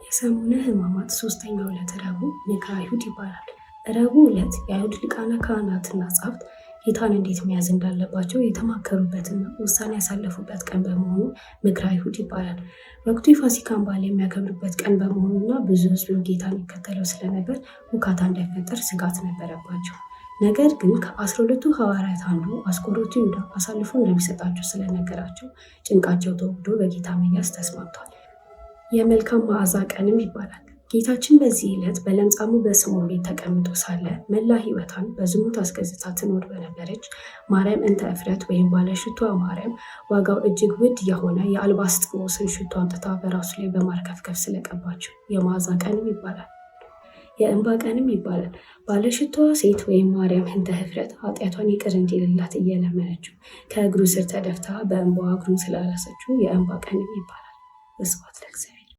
የሰሙነ ሕማማት ሶስተኛው ዕለት ረቡዕ ምክረ አይሁድ ይባላል። ረቡዕ ዕለት የአይሁድ ሊቃነ ካህናትና ጸሐፍት ጌታን እንዴት መያዝ እንዳለባቸው የተማከሩበትና ውሳኔ ያሳለፉበት ቀን በመሆኑ ምክረ አይሁድ ይባላል። ወቅቱ የፋሲካን በዓል የሚያከብሩበት ቀን በመሆኑና ብዙ ሕዝብ ጌታን ይከተለው ስለነበር ሁካታ እንዳይፈጠር ስጋት ነበረባቸው። ነገር ግን ከ12ቱ ሐዋርያት አንዱ አስቆሮቱ ይሁዳ አሳልፎ እንደሚሰጣቸው ስለነገራቸው ጭንቃቸው ተወግዶ በጌታ መያዝ ተስማምቷል። የመልካም መዓዛ ቀንም ይባላል። ጌታችን በዚህ ዕለት በለምጻሙ በስምዖን ቤት ተቀምጦ ሳለ መላ ሕይወቷን በዝሙት አስገዝታ ትኖር በነበረች ማርያም እንተ እፍረት ወይም ባለሽቷ ማርያም ዋጋው እጅግ ውድ የሆነ የአልባስጥሮስን ሽቶ አምጥታ በራሱ ላይ በማርከፍከፍ ስለቀባችው የመዓዛ ቀንም ይባላል። የእንባ ቀንም ይባላል። ባለሽቷዋ ሴት ወይም ማርያም እንተ እፍረት ኃጢአቷን ይቅር እንዲልላት እየለመነችው ከእግሩ ስር ተደፍታ በእንባዋ እግሩን ስላላሰችው የእንባ ቀንም ይባላል። ስብሐት ለእግዚአብሔር።